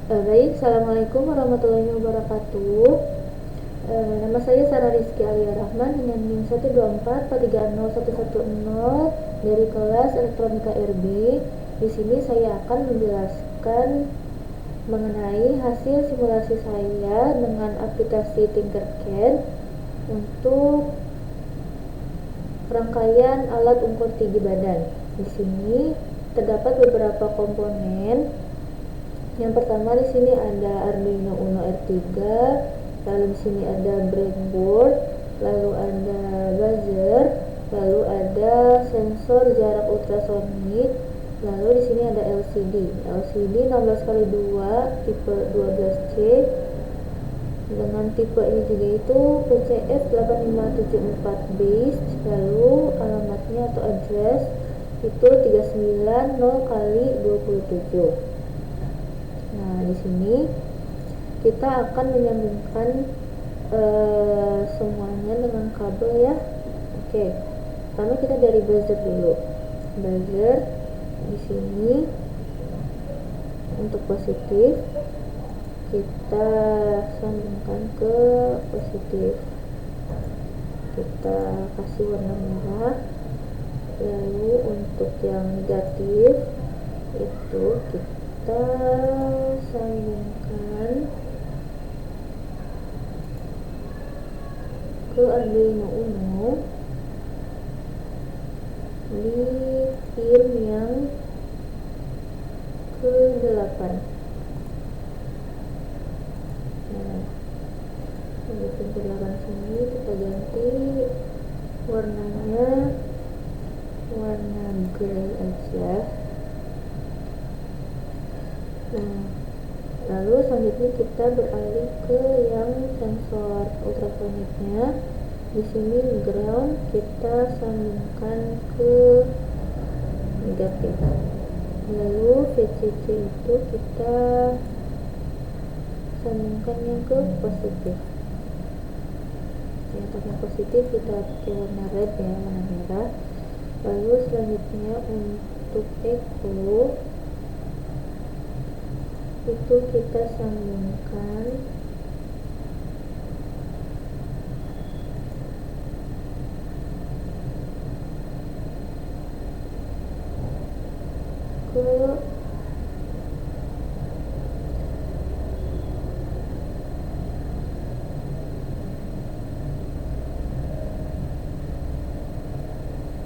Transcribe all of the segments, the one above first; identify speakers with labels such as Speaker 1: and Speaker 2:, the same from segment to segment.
Speaker 1: Baik, Assalamualaikum warahmatullahi wabarakatuh. Nama saya Sarah Rizky Alia Rahman dengan NIM 124430110 dari kelas Elektronika RB. Di sini saya akan menjelaskan mengenai hasil simulasi saya dengan aplikasi Tinkercad untuk rangkaian alat ukur tinggi badan. Di sini terdapat beberapa komponen. Yang pertama di sini ada Arduino Uno R3, lalu di sini ada breadboard, lalu ada buzzer, lalu ada sensor jarak ultrasonik, lalu di sini ada LCD 16x2 tipe 12C dengan tipe ini juga itu PCS 8574 base, lalu alamatnya atau address itu 390x27. Nah, di sini kita akan menyambungkan semuanya dengan kabel ya. Oke. Pertama kita dari buzzer dulu. Buzzer di sini untuk positif kita sambungkan ke positif. Kita kasih warna merah. Lalu untuk yang negatif itu kita sambungkan ke Arduino Uno di pin yang ke-8. Nah, di pin ke-8 sini kita ganti warnanya warna gray aja. Nah, lalu selanjutnya kita beralih ke yang sensor ultrasoniknya. Di sini ground kita sambungkan ke negatif. Lalu VCC itu kita sambungkan yang ke positif. Yang tadi positif kita pakai warna red ya, warna merah. Lalu selanjutnya untuk echo itu kita sambungkan ke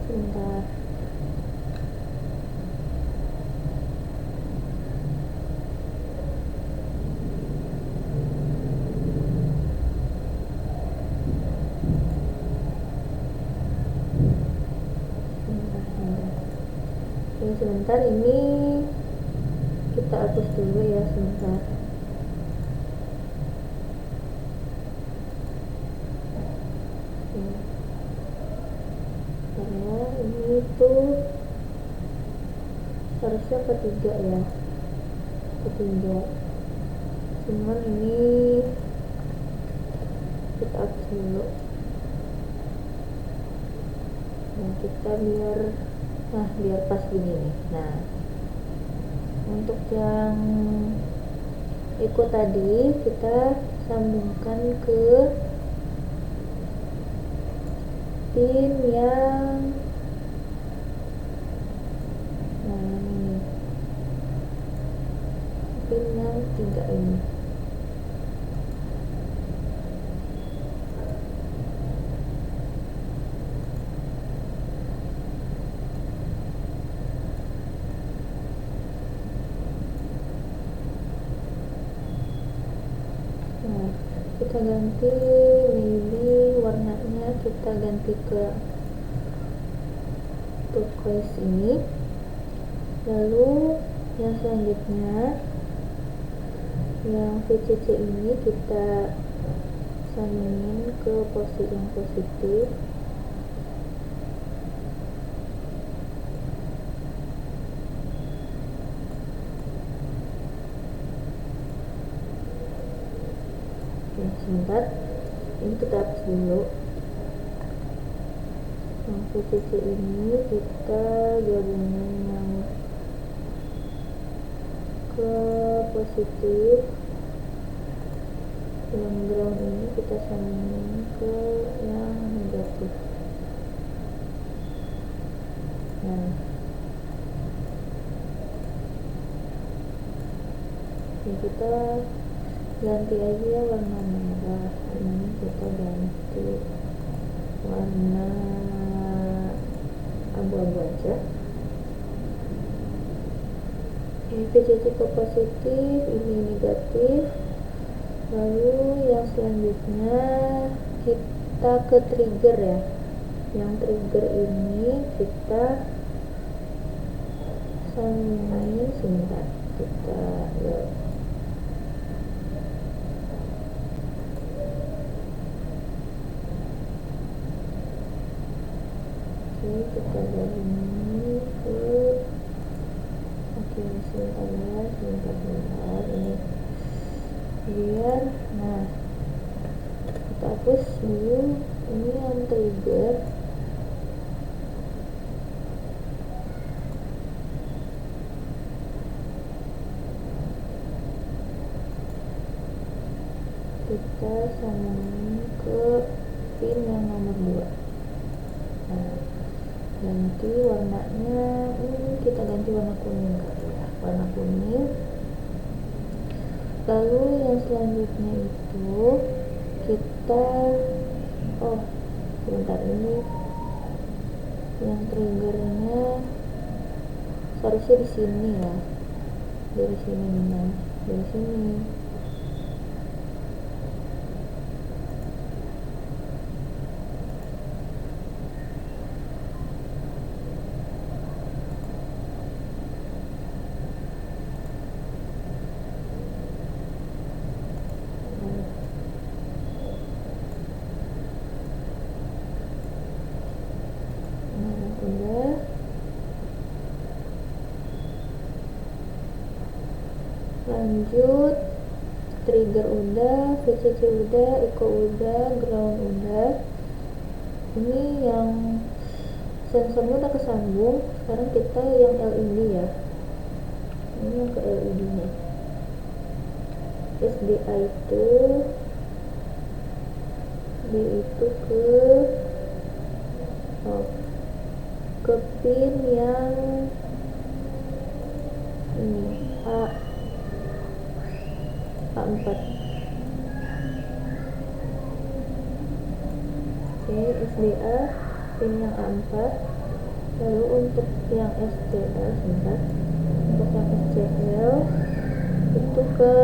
Speaker 1: sebentar. Sebentar ini kita hapus dulu ya sebentar. Karena ini tuh harusnya ketiga ya, ketiga. Cuman ini kita hapus dulu. Nah, kita biar pas begini. Nah, untuk yang echo tadi kita sambungkan ke pin yang ini, pin yang 3 ini. Kita ganti, maybe warnanya kita ganti ke turquoise ini. Lalu yang selanjutnya yang VCC ini kita sambungin ke posisi yang positif. Sebentar, ini kita hapus dulu. Yang VCC ini kita gabungin yang ke positif, yang ground ini kita sambungin ke yang negatif. Nah, ya kita ganti aja warna merah, ini kita ganti warna abu-abu aja. Ini VCC ke positif, ini negatif. Lalu yang selanjutnya kita ke trigger ya. Yang trigger ini kita sambungin sebentar, kita lihat. Oke, kita gabungin ke sebentar ini biar, nah kita hapus dulu ini yang trigger. Kita sambungin ke pin yang nomor 2. Nah, ganti warnanya, kita ganti warna kuning kali ya, warna kuning. Lalu yang selanjutnya itu kita sebentar, ini yang triggernya seharusnya di sini ya, dari sini nih, dari sini. Udah, lanjut trigger udah, VCC udah, echo udah, ground udah. Ini yang sensornya udah kesambung. Sekarang kita yang LED ya, ini yang ke LED nya. SDA itu ke pin yang ini A4. Oke, SDA pin yang A4. Lalu untuk yang SCL, sebentar, untuk yang SCL itu ke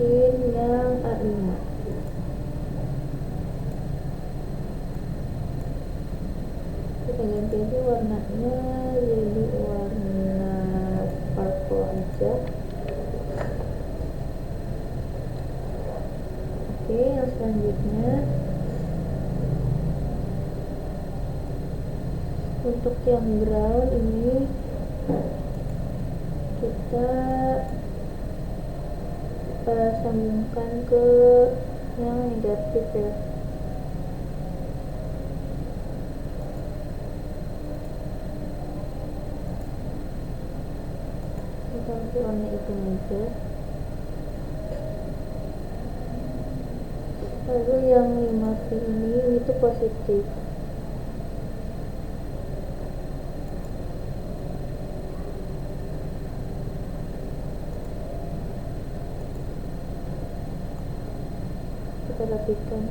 Speaker 1: pin yang A5. Kita ganti aja warnanya jadi warna purple aja. Oke, yang selanjutnya untuk yang ground ini kita sambungkan ke yang negatif ya. Kita ganti warna itu aja. Lalu yang 5V ini itu positif. Kita rapikan,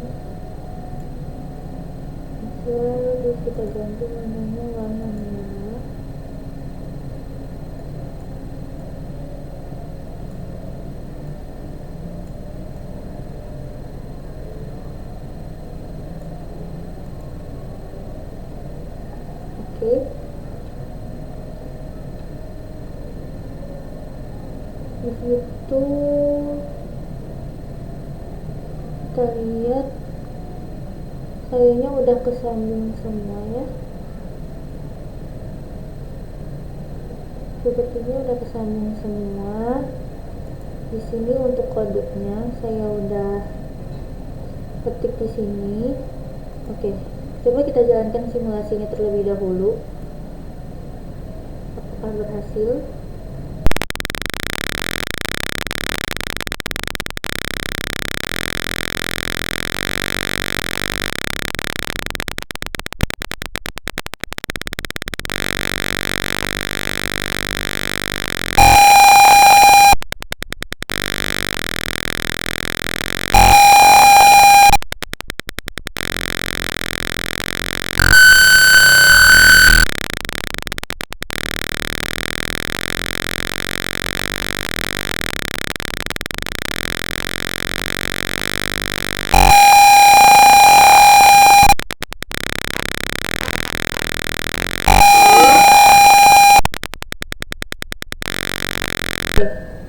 Speaker 1: terus kita ganti warnanya warna merah. Oke, di situ kita lihat kayaknya udah kesambung semua ya, sepertinya udah kesambung semua. Di sini untuk kodenya saya udah ketik di sini. Oke, coba kita jalankan simulasinya terlebih dahulu, apakah berhasil.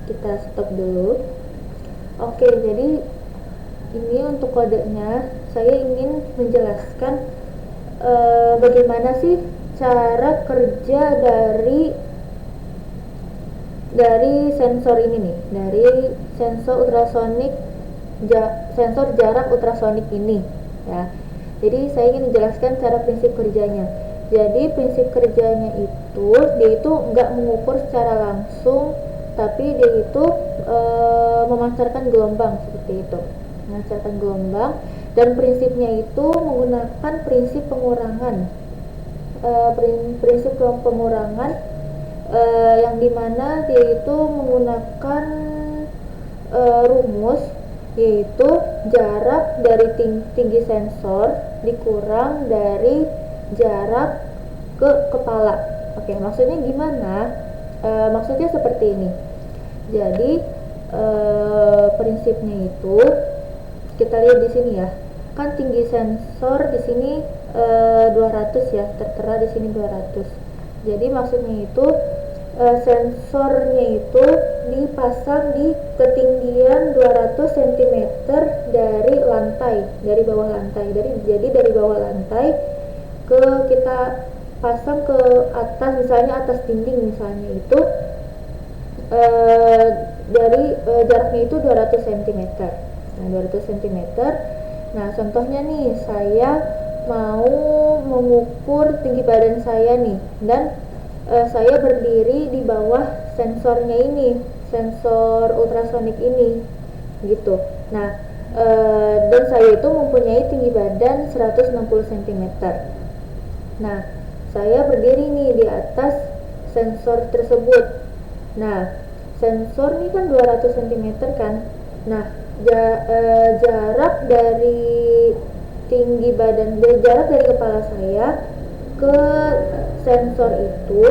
Speaker 1: kita stop dulu. Oke, jadi ini untuk kodenya saya ingin menjelaskan bagaimana sih cara kerja dari sensor ini nih, dari sensor ultrasonik sensor jarak ultrasonik ini ya. Jadi saya ingin menjelaskan cara prinsip kerjanya. Jadi prinsip kerjanya itu dia itu nggak mengukur secara langsung, tapi dia itu memancarkan gelombang seperti itu, memancarkan gelombang, dan prinsipnya itu menggunakan prinsip pengurangan, prinsip pengurangan yang dimana dia itu menggunakan rumus, yaitu jarak dari tinggi sensor dikurang dari jarak ke kepala. Oke, maksudnya gimana? Maksudnya seperti ini. Jadi prinsipnya itu kita lihat di sini ya. Kan tinggi sensor di sini 200 ya, tertera di sini 200. Jadi maksudnya itu sensornya itu dipasang di ketinggian 200 cm dari lantai, dari bawah lantai. Jadi dari bawah lantai kita pasang ke atas, misalnya atas dinding misalnya itu jaraknya itu 200 cm. Nah, 200 cm. Nah, contohnya nih, saya mau mengukur tinggi badan saya nih, dan saya berdiri di bawah sensornya ini, sensor ultrasonik ini gitu. Nah, dan saya itu mempunyai tinggi badan 160 cm. Nah, saya berdiri nih di atas sensor tersebut. Nah, sensor ini kan 200 cm kan. Nah, jarak dari tinggi badan, jarak dari kepala saya ke sensor itu,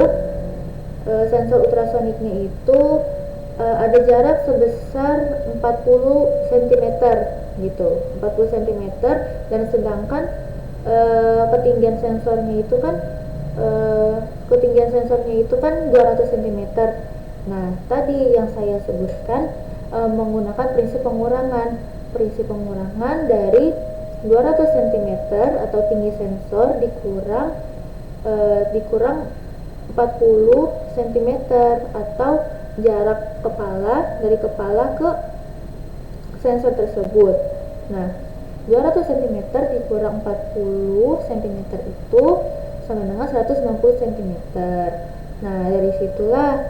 Speaker 1: sensor ultrasoniknya itu ada jarak sebesar 40 cm gitu, 40 cm, dan sedangkan ketinggian sensornya itu kan 200 cm. Nah, tadi yang saya sebutkan menggunakan prinsip pengurangan dari 200 cm atau tinggi sensor dikurang 40 cm atau jarak dari kepala ke sensor tersebut. Nah, 200 cm dikurang 40 cm itu sama dengan 160 cm. Nah, dari situlah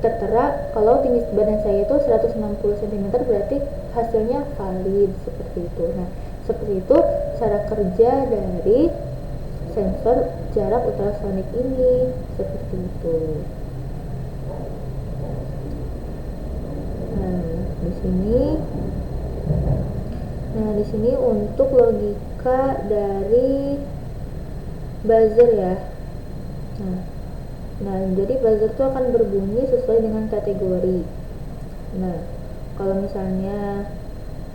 Speaker 1: tertera kalau tinggi badan saya itu 160 cm, berarti hasilnya valid seperti itu. Nah, seperti itu cara kerja dari sensor jarak ultrasonik ini, seperti itu. Nah, di sini untuk logika dari buzzer ya. Nah, jadi buzzer itu akan berbunyi sesuai dengan kategori. Nah, kalau misalnya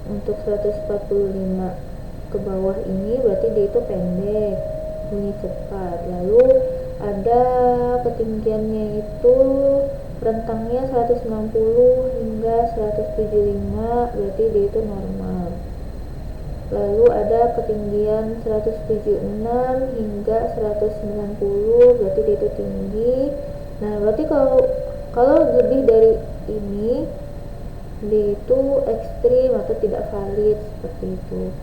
Speaker 1: untuk 145 ke bawah ini berarti dia itu pendek, bunyi cepat. Lalu ada ketinggiannya itu rentangnya 160 hingga 175, berarti dia itu normal. Lalu ada ketinggian 176 hingga 190, berarti dia itu tinggi. Nah, berarti kalau lebih dari ini dia itu ekstrim atau tidak valid, seperti itu.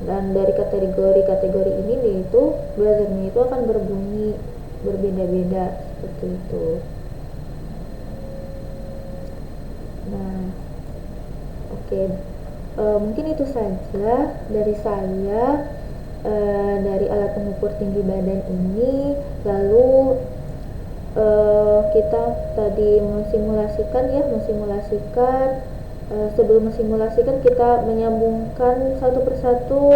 Speaker 1: Dan dari kategori ini dia itu buzzernya itu akan berbunyi berbeda-beda, seperti itu. Nah, oke. Mungkin itu saja dari saya, dari alat pengukur tinggi badan ini. Lalu kita tadi mensimulasikan, sebelum mensimulasikan kita menyambungkan satu persatu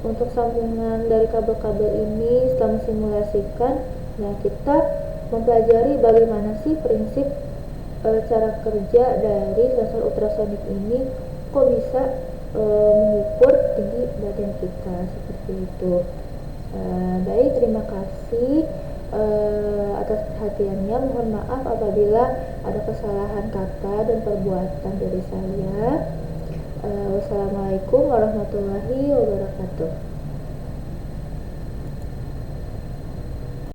Speaker 1: untuk sambungan dari kabel-kabel ini. Setelah mensimulasikan, nah kita mempelajari bagaimana sih prinsip cara kerja dari sensor ultrasonik ini, kok bisa mengukur tinggi badan kita, seperti itu. Baik, terima kasih atas atas perhatiannya. Mohon maaf apabila ada kesalahan kata dan perbuatan dari saya. Wassalamualaikum warahmatullahi wabarakatuh.